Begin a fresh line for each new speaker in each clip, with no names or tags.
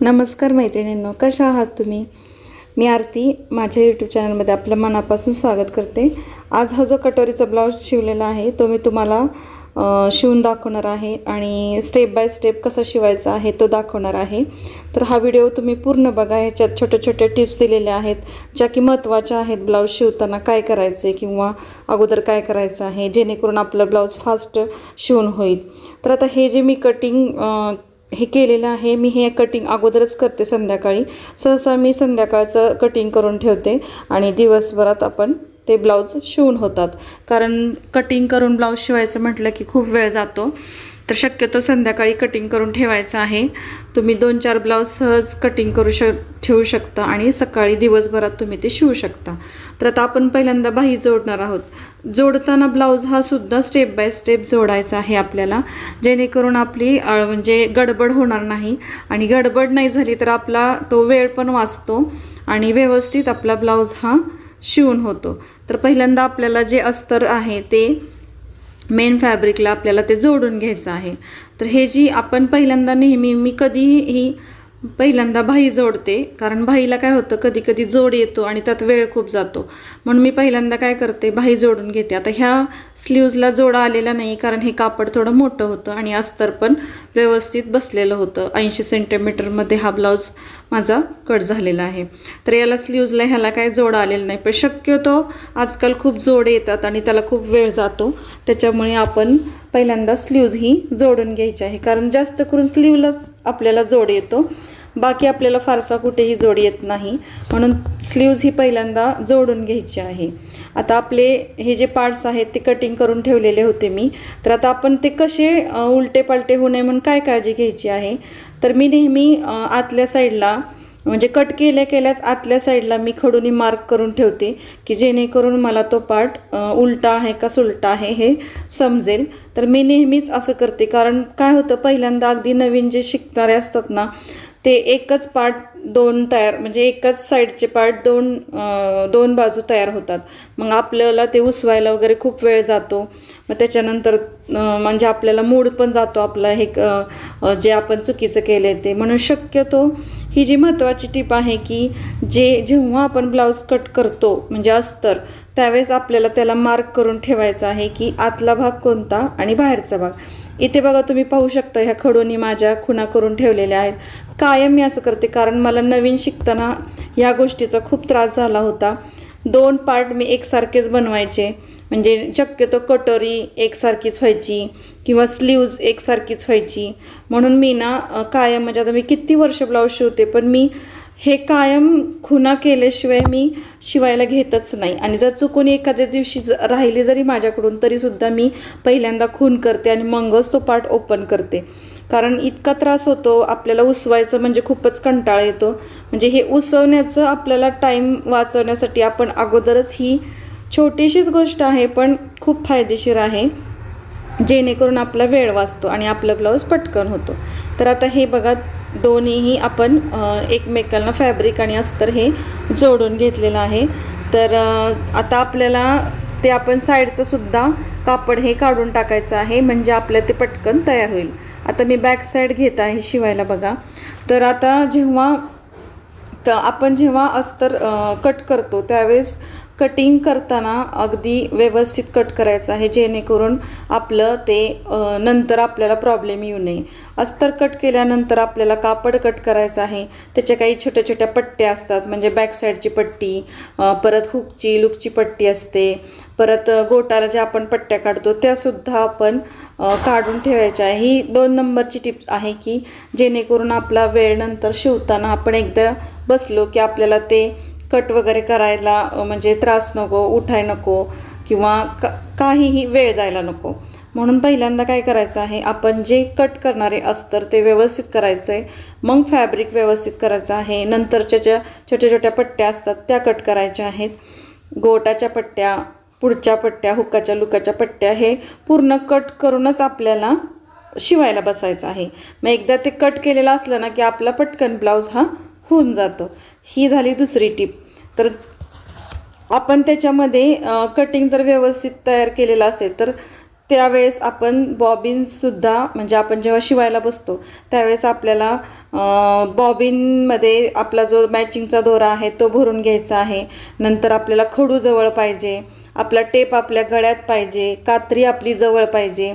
नमस्कार मैत्रिणींनो, कशा आहात तुम्ही? मी आरती माझ्या यूट्यूब चॅनलमध्ये आपलं मनापासून स्वागत करते। आज हा जो कटोरीचा ब्लाऊज शिवलेला आहे तो मी तुम्हाला शिवून दाखवणार आहे आणि स्टेप बाय स्टेप कसा शिवायचा आहे तो दाखवणार आहे। तर हा व्हिडिओ तुम्ही पूर्ण बघा। ह्याच्यात छोटे छोटे टिप्स दिलेल्या आहेत ज्या की महत्त्वाच्या आहेत। ब्लाऊज शिवताना काय करायचे किंवा अगोदर काय करायचं आहे जेणेकरून आपलं ब्लाऊज फास्ट शिवून होईल। तर आता हे जे मी कटिंग हे केलेलं आहे, मी हे कटिंग अगोदरच करते संध्याकाळी। सहसा मी संध्याकाळचं कटिंग करून ठेवते आणि दिवसभरात आपण ते ब्लाऊज शिवून होतात। कारण कटिंग करून ब्लाऊज शिवायचं म्हटलं की खूप वेळ जातो, तर शक्यतो संध्याकाळी कटिंग करून ठेवायचं आहे। तुम्ही 2-4 ब्लाऊज सहज कटिंग करू ठेवू शकता आणि सकाळी दिवसभरात तुम्ही ते शिवू शकता। तर आता आपण पहिल्यांदा बाही जोडणार आहोत। जोडताना ब्लाऊज हा सुद्धा स्टेप बाय स्टेप जोडायचा आहे आपल्याला, जेणेकरून आपली म्हणजे गडबड होणार नाही आणि गडबड नाही झाली तर आपला तो वेळ पण वाचतो आणि व्यवस्थित आपला ब्लाऊज हा शिवून होतो। तर पहिल्यांदा आपल्याला जे अस्तर आहे ते मेन फॅब्रिकला आपल्याला ते जोडून घ्यायचं आहे। तर हे जी आपण पहिल्यांदा नेहमी मी कधीही पहिल्यांदा बाही जोडते, कारण बाहीला काय होतं कधी कधी जोड येतो आणि त्यात वेळ खूप जातो, म्हणून मी पहिल्यांदा काय करते बाही जोडून घेते। आता ह्या स्लीव्जला जोडा आलेला नाही कारण हे कापड थोडं मोठं होतं आणि अस्तर पण व्यवस्थित बसलेलं होतं। 80 सेंटीमीटरमध्ये हा ब्लाऊज माझा कट झालेला आहे। तर याला स्लीव्जला ह्याला काय जोडा आलेला नाही, पण शक्यतो आजकाल खूप जोड येतात आणि त्याला खूप वेळ जातो, त्याच्यामुळे आपण पहिल्यांदा स्लीव्ज ही जोडून घ्यायची आहे। कारण जास्त करून स्लीवलाच आपल्याला जोड येतो, बाकी आपल्याला फारसा कुठेही जोड येत नाही, म्हणून स्लीव्ज ही पहिल्यांदा जोडून घ्यायची आहे। आता आपले हे जे पार्ट्स आहेत ते कटिंग करून ठेवलेले होते मी, तर आता आपण ते कसे उलटे पालटे होऊ नये म्हणून काय काळजी घ्यायची आहे। तर मी नेहमी आतल्या साईडला म्हणजे कट केल्याच आतल्या साईडला मी खडूनी मार्क करून ठेवते की जेणेकरून मला तो पार्ट उलटा आहे का सुलटा आहे हे समजेल। तर मी नेहमीच असं करते, कारण काय होतं पहिल्यांदा अगदी नवीन जे शिकणारे असतात ना ते एकच पार्ट दोन तयार म्हणजे एकच साईडचे पार्ट दोन बाजू तयार होतात, मग आपल्याला ते उसवायला वगैरे खूप वेळ जातो। मग त्याच्यानंतर म्हणजे आपल्याला मूड पण जातो आपला हे जे आपण चुकीचं केलं ते। म्हणून शक्यतो ही जी महत्त्वाची टीप आहे की जेव्हा आपण ब्लाऊज कट करतो म्हणजे अस्तर, त्यावेळेस आपल्याला त्याला मार्क करून ठेवायचा आहे की आतला भाग कोणता आणि बाहेरचा भाग। इथे बघा तुम्ही पाहू शकता ह्या खडूनी माझ्या खुणा करून ठेवलेल्या आहेत। कायम मी असं करते, कारण मला नवीन शिकताना ह्या गोष्टीचा खूप त्रास झाला होता। 2 पार्ट मी एकसारखेच बनवायचे, म्हणजे शक्यतो कटोरी एकसारखीच व्हायची किंवा स्लीव्ज एकसारखीच व्हायची, म्हणून मी ना कायम म्हणजे आता मी किती वर्ष ब्लाऊज शिवते पण मी हे कायम खुणा केल्याशिवाय मी शिवायला घेतच नाही। आणि जर चुकून एखाद्या दिवशी राहिली जरी माझ्याकडून तरीसुद्धा मी पहिल्यांदा खून करते आणि मगच तो पार्ट ओपन करते, कारण इतका त्रास होतो आपल्याला उसवायचं म्हणजे खूपच कंटाळा येतो। म्हणजे हे उसवण्याचं आपल्याला टाईम वाचवण्यासाठी आपण अगोदरच ही छोटीशीच गोष्ट आहे पण खूप फायदेशीर आहे, जेणेकरून आपला वेळ वाचतो आणि आपला ब्लाऊज पटकन होतो। तर आता हे बघा दोन्हीही आपण एकमेकांना फॅब्रिक आणि अस्तर हे जोडून घेतलेलं आहे। तर आता आपल्याला ते आपण साईडचं सुद्धा कापड हे काढून टाकायचं आहे, म्हणजे आपलं ते पटकन तयार होईल। आता मी बॅक साईड घेत आहे शिवायला बघा। तर आता आपण जेव्हा अस्तर कट करतो त्यावेळेस कटिंग करताना अगदी व्यवस्थित कट करायचं आहे, जेणेकरून आपलं ते नंतर आपल्याला प्रॉब्लेम येऊ नये। अस्तर कट केल्यानंतर आपल्याला कापड कट करायचं आहे, त्याच्या काही छोट्या छोट्या पट्ट्या असतात, म्हणजे बॅक साईडची पट्टी, परत हुकची लुकची पट्टी असते, परत गोटाला ज्या आपण पट्ट्या काढतो त्यासुद्धा आपण काढून ठेवायच्या आहे। ही 2 नंबरची टिप आहे की जेणेकरून आपला वेळ नंतर शिवताना आपण एकदा बसलो की आपल्याला ते कट वगैरे करायला म्हणजे त्रास नको, उठाय नको किंवा काहीही वेळ जायला नको। म्हणून पहिल्यांदा काय करायचं आहे, आपण जे कट करणारे अस्तर ते व्यवस्थित करायचं आहे, मग फॅब्रिक व्यवस्थित करायचं आहे, नंतरच्या ज्या छोट्या छोट्या पट्ट्या असतात त्या कट करायच्या आहेत, गोटाच्या पट्ट्या, पुढच्या पट्ट्या, हुकाच्या लुकाच्या पट्ट्या हे पूर्ण कट करूनच आपल्याला शिवायला बसायचं आहे। मग एकदा ते कट केलेलं असलं ना की आपला पटकन ब्लाऊज हा होऊन जातो। ही झाली दुसरी टीप। तर आपण त्याच्यामध्ये कटिंग जर व्यवस्थित तयार केलेलं असेल तर त्यावेळेस आपण बॉबिनसुद्धा म्हणजे आपण जेव्हा शिवायला बसतो त्यावेळेस आपल्याला बॉबिनमध्ये आपला जो मॅचिंगचा दोरा आहे तो भरून घ्यायचा आहे. नंतर आपल्याला खडू जवळ पाहिजे, आपला टेप आपल्या गळ्यात पाहिजे, कात्री आपली जवळ पाहिजे.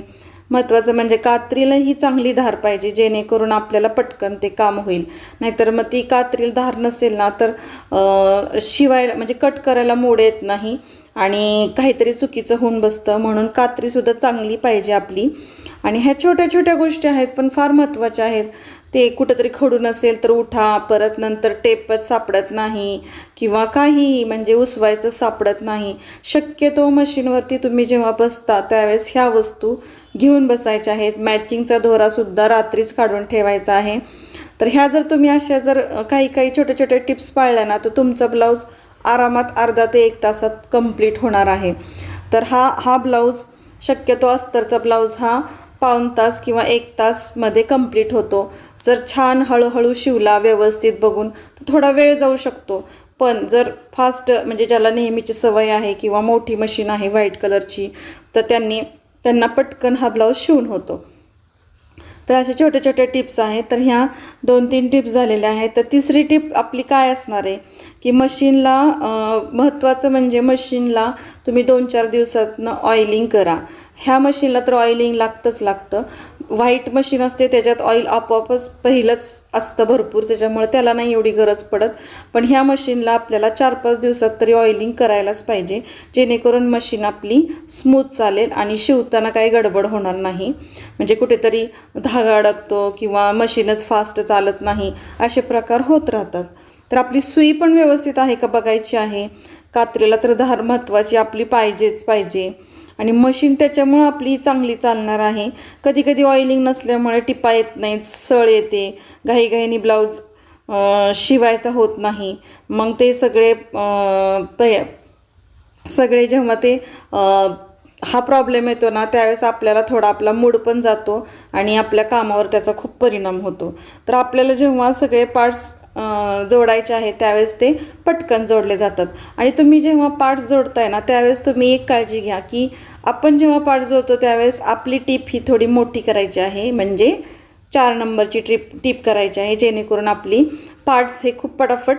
महत्त्वाचं म्हणजे कात्रीला ही चांगली धार पाहिजे जेणेकरून आपल्याला पटकन ते काम होईल. नाहीतर मग ती कात्रीला धार नसेल ना तर शिवायला म्हणजे कट करायला मोड येत नाही आणि काहीतरी चुकीचं होऊन बसतं. म्हणून कात्रीसुद्धा चांगली पाहिजे आपली. आणि ह्या छोट्या छोट्या गोष्टी आहेत पण फार महत्त्वाच्या आहेत. ते कुठंतरी खडू नसेल तर उठा, परत नंतर टेपच सापडत नाही किंवा काहीही म्हणजे उसवायचं सापडत नाही. शक्यतो मशीनवरती तुम्ही जेव्हा बसता त्यावेळेस ह्या वस्तू घेऊन बसायच्या आहेत. मॅचिंगचा दोरासुद्धा रात्रीच काढून ठेवायचा आहे. तर ह्या जर तुम्ही अशा जर काही छोट्या छोट्या टिप्स पाळल्या ना तर तुमचा ब्लाऊज आरामात अर्धा ते 1 तासात कंप्लीट होणार आहे. तर हा ब्लाऊज शक्यतो अस्तरचा ब्लाऊज हा पाऊण तास किंवा 1 तासमध्ये कंप्लीट होतो. जर छान हळूहळू शिवला व्यवस्थित बघून तर थोडा वेळ जाऊ शकतो. पण जर फास्ट म्हणजे ज्याला नेहमीची सवय आहे किंवा मोठी मशीन आहे व्हाईट कलरची तर त्यांना पटकन हा ब्लाऊज शिवून होतो. तर अशा छोट्या छोट्या टिप्स आहेत. तर ह्या 2-3 टिप्स झालेल्या आहेत. तर तिसरी टिप आपली काय असणार आहे की मशीनला महत्त्वाचं म्हणजे मशीनला तुम्ही 2-4 दिवसातनं ऑइलिंग करा. ह्या मशीनला तर ऑइलिंग लागतं. व्हाईट मशीन असते त्याच्यात ऑइल आपोआपच पहिलंच असतं भरपूर, त्याच्यामुळे त्याला नाही एवढी गरज पडत. पण ह्या मशीनला आपल्याला 4-5 दिवसात तरी ऑइलिंग करायलाच पाहिजे जेणेकरून मशीन आपली स्मूथ चालेल आणि शिवताना काही गडबड होणार नाही. म्हणजे कुठेतरी धागा अडकतो किंवा मशीनच फास्ट चालत नाही असे प्रकार होत राहतात. तर आपली सुई पण व्यवस्थित आहे का बघायची आहे. कात्रीला तर धार महत्त्वाची आपली पाहिजेच पाहिजे आणि मशीन त्याच्यामुळं आपली चांगली चालणार आहे. कधी कधी ऑइलिंग नसल्यामुळे टिपा येत नाहीत, सळ येते, घाईघाईने ब्लाऊज शिवायचा होत नाही. मग ते सगळे जेव्हा ते हा प्रॉब्लेम येतो ना त्यावेळेस आपल्याला थोडा आपला मूड पण जातो आणि आपल्या कामावर त्याचा खूप परिणाम होतो. तर आपल्याला जेव्हा सगळे पार्ट्स जोडायचे आहेत त्यावेळेस ते पटकन जोडले जातात. आणि तुम्ही जेव्हा पार्ट्स जोडताय ना त्यावेळेस तुम्ही एक काळजी घ्या की आपण जेव्हा पार्ट्स जोडतो त्यावेळेस आपली टीप ही थोडी मोठी करायची आहे. म्हणजे 4 नंबरची टीप करायची आहे जेणेकरून आपली पार्ट्स हे खूप पटापट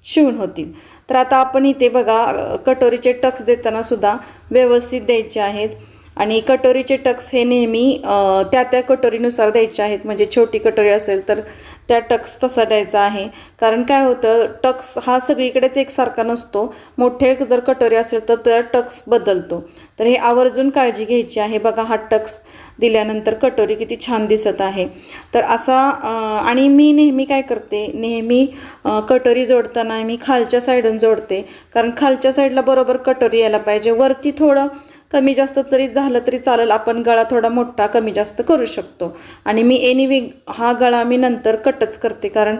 शिवून होतील. तर आता आपण इथे बघा कटोरीचे टक्स देताना सुद्धा व्यवस्थित द्यायचे आहेत. आणि कटोरीचे टक्स हे नेहमी त्या कटोरीनुसार द्यायचे आहेत. म्हणजे छोटी कटोरी असेल तर त्या टक्स तसा द्यायचा आहे. कारण काय होतं टक्स हा सगळीकडेच एकसारखा नसतो. मोठे जर कटोरी असेल तर त्या टक्स बदलतो. तर हे आवर्जून काळजी घ्यायची आहे. बघा हा टक्स दिल्यानंतर कटोरी किती छान दिसत आहे. तर असा आणि मी नेहमी काय करते, नेहमी कटोरी जोडताना मी खालच्या साईडून जोडते. कारण खालच्या साईडला बरोबर कटोरी यायला पाहिजे. वरती थोडं कमी जास्त तरी झालं तरी चालेल, आपण गळा थोडा मोठा कमी जास्त करू शकतो. आणि मी एनिवे हा गळा मी नंतर कटच करते कारण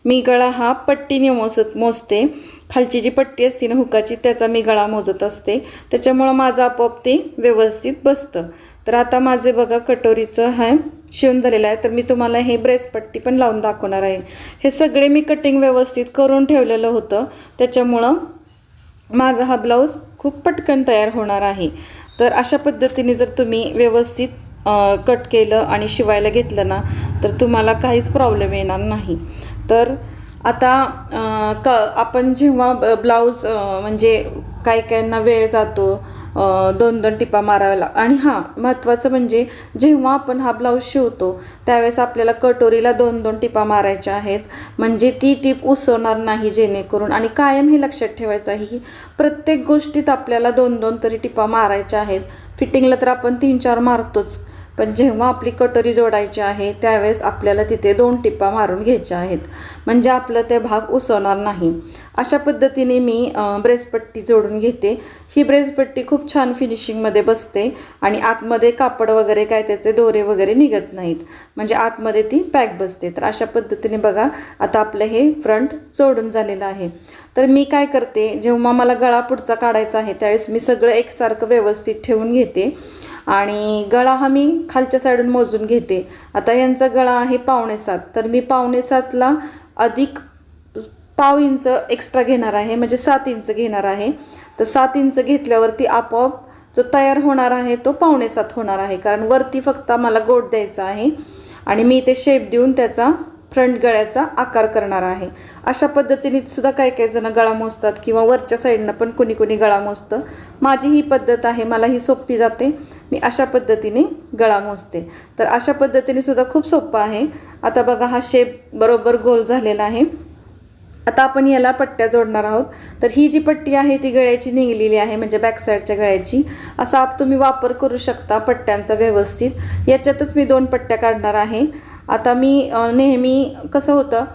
मी गळा हा पट्टीने मोजते. खालची जी पट्टी असते ना हुकाची त्याचा मी गळा मोजत असते, त्याच्यामुळं माझं आपोआप ते व्यवस्थित बसतं. तर आता माझे बघा कटोरीचं हा शिवून झालेलं आहे. तर मी तुम्हाला हे ब्रेस पट्टी पण लावून दाखवणार आहे. हे सगळे मी कटिंग व्यवस्थित करून ठेवलेलं होतं त्याच्यामुळं माझा हा ब्लाऊज खूप पटकन तयार होणार आहे. तर अशा पद्धतीने जर तुम्ही व्यवस्थित कट केलं आणि शिवायला घेतलं ना तर तुम्हाला काहीच प्रॉब्लेम येणार नाही. तर आता आपण जेव्हा ब्लाऊज म्हणजे काहींना वेळ जातो 2-2 टिपा मारायला. आणि हां महत्त्वाचं म्हणजे जेव्हा आपण हा ब्लाऊज शिवतो त्यावेळेस आपल्याला कटोरीला 2-2 टिपा मारायच्या आहेत. म्हणजे ती टीप उसवणार नाही जेणेकरून. आणि कायम हे लक्षात ठेवायचं आहे की प्रत्येक गोष्टीत आपल्याला 2-2 तरी टिपा मारायच्या आहेत. फिटिंगला तर आपण 3-4 मारतोच, पण जेव्हा आपली कटोरी जोडायची आहे त्यावेळेस आपल्याला तिथे 2 टिपा मारून घ्यायच्या आहेत. म्हणजे आपलं ते भाग उसवणार नाही. अशा पद्धतीने मी ब्रेसपट्टी जोडून घेते. ही ब्रेसपट्टी खूप छान फिनिशिंगमध्ये बसते आणि आतमध्ये कापड वगैरे काय त्याचे दोरे वगैरे निघत नाहीत. म्हणजे आतमध्ये ती पॅक बसते. तर अशा पद्धतीने बघा आता आपलं हे फ्रंट जोडून झालेलं आहे. तर मी काय करते, जेव्हा मला गळा पुढचा काढायचा आहे त्यावेळेस मी सगळं एकसारखं व्यवस्थित ठेवून घेते. आणि गळा हा मी खालच्या साईडून मोजून घेते. आता यांचा गळा आहे 5.25, तर मी 5.25ला अधिक पाव इंच एक्स्ट्रा घेणार आहे, म्हणजे 7 इंच घेणार आहे. तर 7 इंच घेतल्यावरती आपोआप जो तयार होणार आहे तो 6:45 होणार आहे, कारण वरती फक्त मला गोट द्यायचा आहे आणि मी ते शेप देऊन त्याचा फ्रंट गळ्याचा आकार करणार आहे। अशा पद्धतीने सुद्धा काही जण गळा मोजतात किंवा वरच्या साईडनं पण कोणी गळा मोजतं। माझी ही पद्धत आहे, मला ही सोपी जाते, मी अशा पद्धतीने गळा मोजते। तर अशा पद्धतीने सुद्धा खूप सोपं आहे। आता बघा हा शेप बरोबर गोल झालेला आहे। आता आपण याला पट्ट्या जोडणार आहोत। तर ही जी पट्टी आहे ती गळ्याची निघलेली आहे, म्हणजे बॅक साईडच्या गळ्याची। असा आप तुम्ही वापर करू शकता पट्ट्यांचा व्यवस्थित। याच्यातच मी 2 पट्ट्या काढणार आहे। आता मी नेहमी कसं होतं,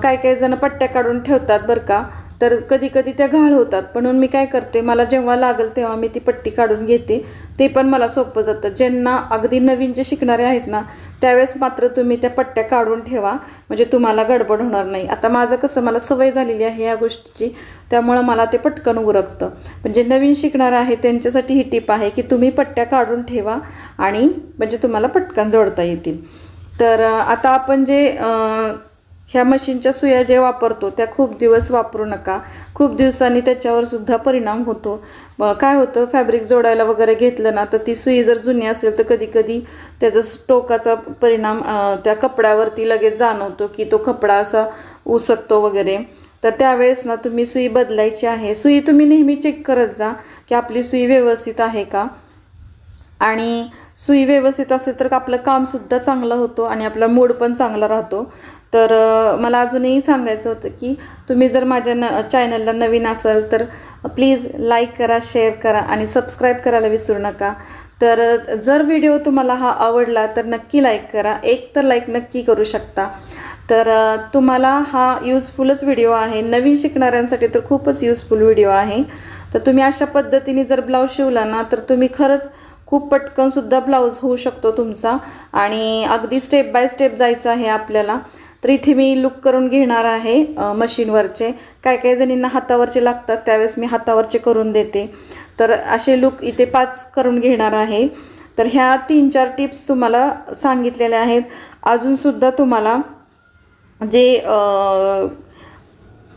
काही जण पट्ट्या काढून ठेवतात बरं का, तर कधी त्या घाळ होतात, म्हणून मी काय करते, मला जेव्हा लागेल तेव्हा मी ती पट्टी काढून घेते, ते पण मला सोपं जातं। ज्यांना अगदी नवीन जे शिकणारे आहेत ना, त्यावेळेस मात्र तुम्ही त्या पट्ट्या काढून ठेवा, म्हणजे तुम्हाला गडबड होणार नाही। आता माझं कसं, मला सवय झालेली आहे या गोष्टीची, त्यामुळं मला ते पटकन उरकतं। पण जे नवीन शिकणार आहे त्यांच्यासाठी ही टिप आहे की तुम्ही पट्ट्या काढून ठेवा, आणि म्हणजे तुम्हाला पटकन जोडता येतील। तर आता आपण जे ह्या मशीनच्या सुया जे वापरतो त्या खूप दिवस वापरू नका, खूप दिवसांनी त्याच्यावर सुद्धा परिणाम होतो। काय होतं, फॅब्रिक जोडायला वगैरे घेतलं ना, तर ती सुई जर जुनी असेल तर कधी त्याचा टोकाचा परिणाम त्या कपड्यावरती लगेच जाणवतो, की तो कपडा असा उसकतो वगैरे। तर त्यावेळेस ना तुम्ही सुई बदलायची आहे। सुई तुम्ही नेहमी चेक करत जा की आपली सुई व्यवस्थित आहे का, आणि सुई व्यवस्थित असेल तर आपलं कामसुद्धा चांगलं होतं आणि आपला मूड पण चांगला राहतो। तर मला अजूनही सांगायचं होतं की तुम्ही जर माझ्या चॅनलला नवीन असाल तर प्लीज लाईक करा, शेअर करा आणि सबस्क्राईब करायला विसरू नका। तर जर व्हिडिओ तुम्हाला हा आवडला तर नक्की लाईक करा, एक तर लाईक नक्की करू शकता। तर तुम्हाला हा यूजफुलच व्हिडिओ आहे, नवीन शिकणाऱ्यांसाठी तर खूपच यूजफुल व्हिडिओ आहे। तर तुम्ही अशा पद्धतीने जर ब्लाऊज शिवला ना, तर तुम्ही खरंच खूप पटकनसुद्धा ब्लाऊज होऊ शकतो तुमचा, आणि अगदी स्टेप बाय स्टेप जायचं आहे आपल्याला। तर इथे मी लुक करून घेणार आहे मशीनवरचे। काही जणींना हातावरचे लागतात, त्यावेळेस मी हातावरचे करून देते। तर असे लुक इथे 5 करून घेणार आहे। तर ह्या 3-4 टिप्स तुम्हाला सांगितलेल्या आहेत। अजूनसुद्धा तुम्हाला जे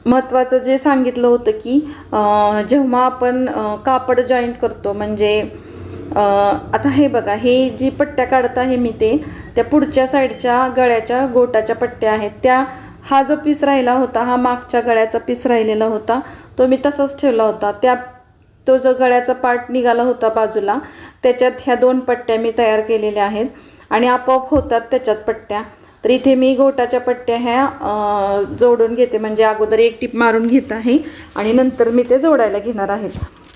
महत्त्वाचं जे सांगितलं होतं की जेव्हा आपण कापड जॉईंट करतो, म्हणजे आता हे बघा, हे जी पट्ट्या काढत आहे मी त्या पुढच्या साईडच्या गळ्याच्या गोटाच्या पट्ट्या आहेत त्या। हा जो पीस राहिला होता, हा मागच्या गळ्याचा पीस राहिलेला होता, तो मी तसाच ठेवला होता। तो जो गळ्याचा पार्ट निघाला होता बाजूला, त्याच्यात ह्या 2 पट्ट्या मी तयार केलेल्या आहेत आणि आपोआप होतात त्याच्यात पट्ट्या। तर इथे मी गोटाच्या पट्ट्या ह्या जोडून घेते, म्हणजे अगोदर एक टिप मारून घेत आहे आणि नंतर मी ते जोडायला घेणार आहे।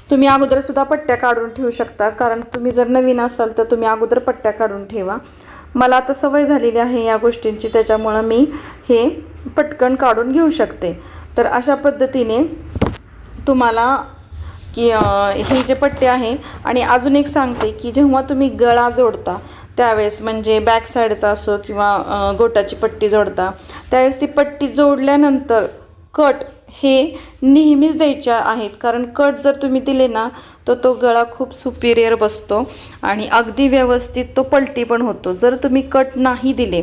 तुम्ही अगोदरसुद्धा पट्ट्या काढून ठेवू शकता, कारण तुम्ही जर नवीन असाल तर तुम्ही अगोदर पट्ट्या काढून ठेवा। मला आता सवय झालेली आहे या गोष्टींची, त्याच्यामुळं मी हे पटकन काढून घेऊ शकते। तर अशा पद्धतीने तुम्हाला की हे जे पट्टे आहे, आणि अजून एक सांगते की जेव्हा तुम्ही गळा जोडता त्यावेळेस, म्हणजे बॅक साईडचा असो किंवा गोटाची पट्टी जोडता, त्यावेळेस ती पट्टी जोडल्यानंतर कट हे नेहमीच द्यायच्या आहेत, कारण कट जर तुम्ही दिले ना तर तो गळा खूप सुपिरियर बसतो आणि अगदी व्यवस्थित तो पलटी पण होतो। जर तुम्ही कट नाही दिले,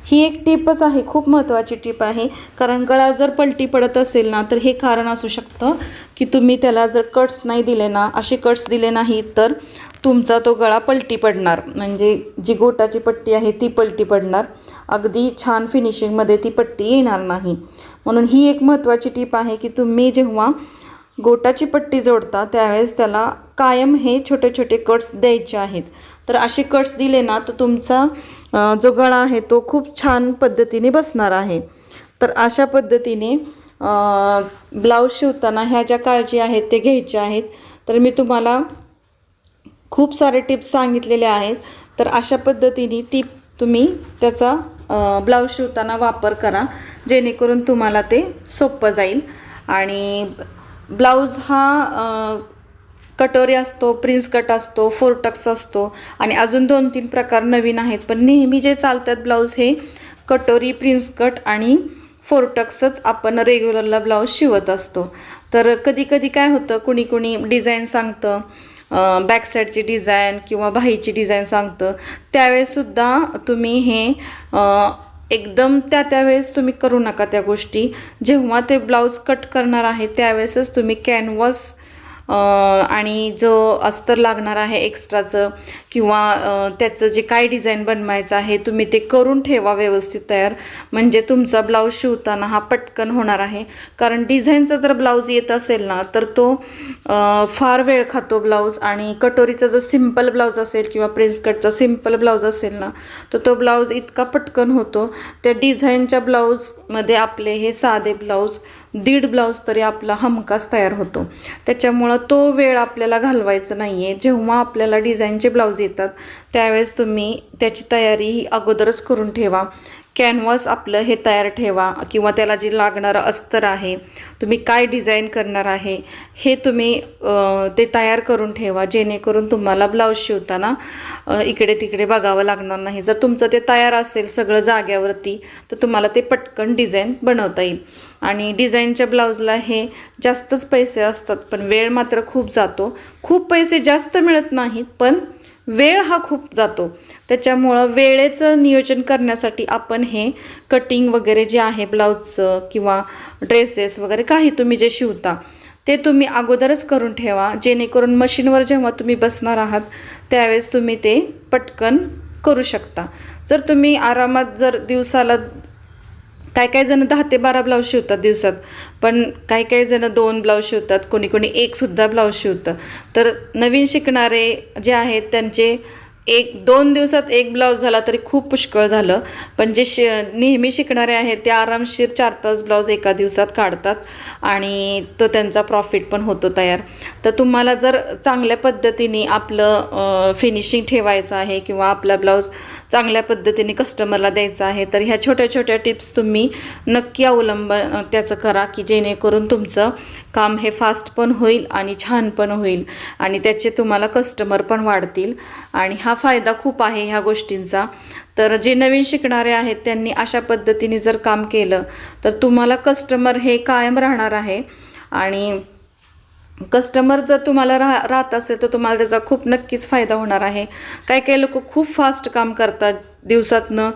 ही एक टिपच आहे, खूप महत्त्वाची टिप आहे, कारण गळा जर पलटी पडत असेल ना तर हे कारण असू शकतं की तुम्ही त्याला जर कट्स नाही दिले ना, असे कट्स दिले नाही तर तुमचा तो गळा पलटी पडणार, म्हणजे जी गोटाची पट्टी आहे ती पलटी पडणार, अगदी छान फिनिशिंगमध्ये ती पट्टी येणार नाही। म्हणून ही एक महत्त्वाची टिप आहे की तुम्ही जेव्हा गोटाची पट्टी जोडता त्यावेळेस त्याला कायम हे छोटे छोटे कट्स द्यायचे आहेत। तर असे कट्स दिले ना तर तुमचा जो गळा आहे तो खूप छान पद्धतीने बसणार आहे। तर अशा पद्धतीने ब्लाऊज शिवताना ह्या ज्या काळजी आहेत ते घ्यायच्या आहेत। तर मी तुम्हाला खूप सारे टिप्स सांगितलेले आहेत, तर अशा पद्धतीने टिप तुम्ही त्याचा ब्लाऊज शिवताना वापर करा, जेणेकरून तुम्हाला ते सोपं जाईल। आणि ब्लाऊज हा कटोरी असतो, प्रिन्स कट असतो, 4 टक्स असतो, आणि अजून 2-3 प्रकार नवीन आहेत, पण नेहमी जे चालतात ब्लाऊज हे कटोरी, प्रिन्स कट आणि 4 टक्सच आपण रेग्युलरला ब्लाऊज शिवत असतो। तर कधी काय होतं, कुणी डिझाईन सांगतं, बॅक साईडची डिझाईन किंवा बाहीची डिझाईन सांगतं, त्यावेळेससुद्धा तुम्ही हे एकदम त्यावेळेस तुम्ही करू नका त्या गोष्टी। जेव्हा ते ब्लाऊज कट करणार आहे त्यावेळेसच तुम्ही कॅनव्हास आणि जो अस्तर लागणार आहे एक्स्ट्राचं किंवा त्याचं जे काय डिझाईन बनवायचं आहे तुम्ही ते करून ठेवा व्यवस्थित तयार, म्हणजे तुमचा ब्लाऊज शिवताना हा पटकन होणार आहे. कारण डिझाईनचा जर ब्लाऊज येत असेल ना तर तो फार वेळ खातो ब्लाऊज, आणि कटोरीचा जर सिंपल ब्लाऊज असेल किंवा प्रिन्स कटचा सिंपल ब्लाऊज असेल ना तर तो ब्लाऊज इतका पटकन होतो. त्या डिझाईनच्या ब्लाऊजमध्ये आपले हे साधे ब्लाऊज 1.5 ब्लाऊज तरी आपला हमखास तयार होतो. त्याच्यामुळं तो वेळ आपल्याला घालवायचा नाही आहे. जेव्हा आपल्याला डिझाईनचे ब्लाऊज येतात त्यावेळेस तुम्ही त्याची तयारी ही अगोदरच करून ठेवा. कॅनव्हास आपलं हे तयार ठेवा किंवा त्याला जे लागणारं अस्तर आहे, तुम्ही काय डिझाईन करणार आहे हे तुम्ही ते तयार करून ठेवा, जेणेकरून तुम्हाला ब्लाऊज शिवताना इकडे तिकडे बघावं लागणार नाही. जर तुमचं ते तयार असेल सगळं जाग्यावरती तर तुम्हाला ते पटकन डिझाईन बनवता येईल. आणि डिझाईनच्या ब्लाऊजला हे जास्तच पैसे असतात, पण वेळ मात्र खूप जातो. खूप पैसे जास्त मिळत नाहीत पण वेळ हा खूप जातो. त्याच्यामुळं वेळेचं नियोजन करण्यासाठी आपण हे कटिंग वगैरे जे आहे ब्लाऊजचं किंवा ड्रेसेस वगैरे काही तुम्ही जे शिवता ते तुम्ही अगोदरच करून ठेवा, जेणेकरून मशीनवर जेव्हा तुम्ही बसणार आहात त्यावेळेस तुम्ही ते पटकन करू शकता. जर तुम्ही आरामात जर दिवसाला काही जण 10 ते 12 ब्लाऊज शिवतात दिवसात, पण काही जण 2 ब्लाऊज शिवतात, कोणी 1 ब्लाऊज शिवतं. तर नवीन शिकणारे जे आहेत त्यांचे 1-2 दिवसात 1 ब्लाऊज झाला तरी खूप पुष्कळ झालं, पण जे नेहमी शिकणारे आहेत ते आरामशीर 4-5 ब्लाऊज एका दिवसात काढतात आणि तो त्यांचा प्रॉफिट पण होतो तयार. तर तुम्हाला जर चांगल्या पद्धतीने आपलं फिनिशिंग ठेवायचं आहे किंवा आपला ब्लाऊज चांगल्या पद्धतीने कस्टमरला द्यायचा आहे तर ह्या छोट्या छोट्या टिप्स तुम्ही नक्की अवलंबन त्याचं करा, की जेणेकरून तुमचं काम हे फास्ट पण होईल आणि छान पण होईल आणि त्याचे तुम्हाला कस्टमर पण वाढतील. आणि हा फायदा खूप आहे ह्या गोष्टींचा. तर जे नवीन शिकणारे आहेत त्यांनी अशा पद्धतीने जर काम केलं तर तुम्हाला कस्टमर हे कायम राहणार आहे. आणि कस्टमर जर तुम्हाला राहत असेल तर तुम्हाला त्याचा खूप नक्कीच फायदा होणार आहे. काही लोक खूप फास्ट काम करतात, दिवसातनं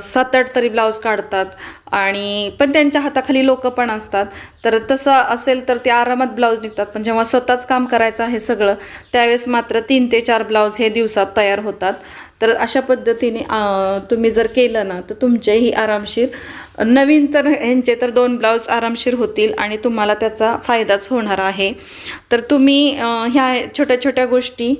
7-8 तरी ब्लाऊज काढतात आणि पण त्यांच्या हाताखाली लोक पण असतात. तर तसं असेल तर ते आरामात ब्लाऊज निघतात, पण जेव्हा स्वतःच काम करायचं आहे सगळं त्यावेळेस मात्र 3 ते 4 ब्लाऊज हे दिवसात तयार होतात. तर अशा पद्धतीने तुम्ही जर केलं ना तर तुमचेही आरामशीर नवीन तर ह्यांचे तर 2 ब्लाऊज आरामशीर होतील आणि तुम्हाला त्याचा फायदाच होणार आहे. तर तुम्ही ह्या छोट्या छोट्या गोष्टी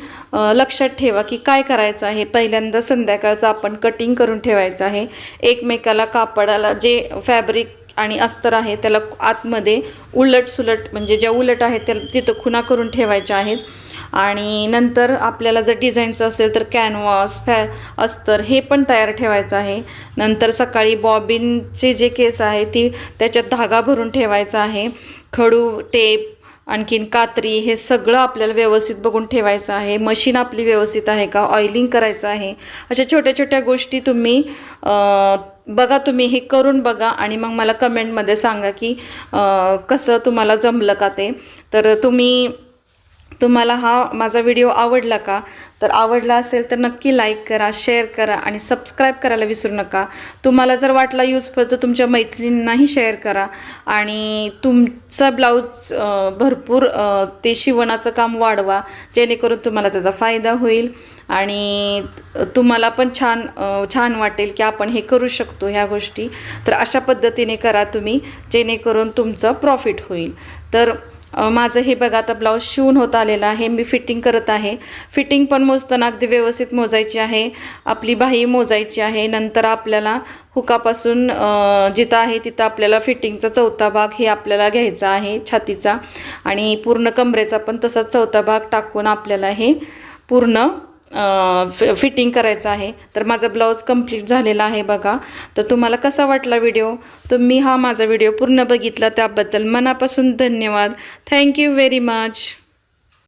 लक्षात ठेवा की काय करायचं आहे. पहिल्यांदा संध्याकाळचं आपण कटिंग करून ठेवायचं आहे. एकमेकाला कापडाला जे फॅब्रिक आणि अस्तर आहे त्याला आतमध्ये उलट सुलट म्हणजे ज्या उलट आहेत त्याला तिथं खुणा करून ठेवायच्या आहेत. आणि नंतर आपल्याला जर डिझाईनचं असेल तर कॅनव्हास अस्तर हे पण तयार ठेवायचं आहे. नंतर सकाळी बॉबिनचे जे केस आहे ती त्याच्यात धागा भरून ठेवायचा आहे. खडू, टेप, आणखीन कात्री हे सगळं आपल्याला व्यवस्थित बघून ठेवायचं आहे. मशीन आपली व्यवस्थित आहे का, ऑइलिंग करायचं आहे. अशा छोट्या छोट्या गोष्टी तुम्ही बघा, तुम्ही हे करून बघा आणि मग मला कमेंटमध्ये सांगा की कसं तुम्हाला जमलं का ते. तर तुम्हाला हा माझा व्हिडिओ आवडला का, तर आवडला असेल तर नक्की लाईक करा, शेअर करा आणि सबस्क्राईब करायला विसरू नका. तुम्हाला जर वाटला यूजफुल तर तुमच्या मैत्रिणींनाही शेअर करा आणि तुमचा ब्लाऊज भरपूर ते शिवणाचं काम वाढवा, जेणेकरून तुम्हाला त्याचा फायदा होईल आणि तुम्हाला पण छान वाटेल की आपण हे करू शकतो ह्या गोष्टी. तर अशा पद्धतीने करा तुम्ही, जेणेकरून तुमचं प्रॉफिट होईल. तर माझं हे बघा आता ब्लाऊज शिवून होत आलेलं आहे. मी फिटिंग करत आहे. फिटिंग पण मोजताना अगदी व्यवस्थित मोजायची आहे. आपली बाही मोजायची आहे. नंतर आपल्याला हुकापासून जिथं आहे तिथं आपल्याला फिटिंगचा 4था भाग हे आपल्याला घ्यायचा आहे छातीचा, आणि पूर्ण कमरेचा पण तसाच 4था भाग टाकून आपल्याला हे पूर्ण फिटिंग करायचं आहे. तर माझा ब्लाऊज कंप्लीट झालेला आहे बघा. तर तुम्हाला कसा वाटला व्हिडिओ, तुम्ही हा माझा व्हिडिओ पूर्ण बघितला त्याबद्दल मनापासून धन्यवाद. Thank you very much.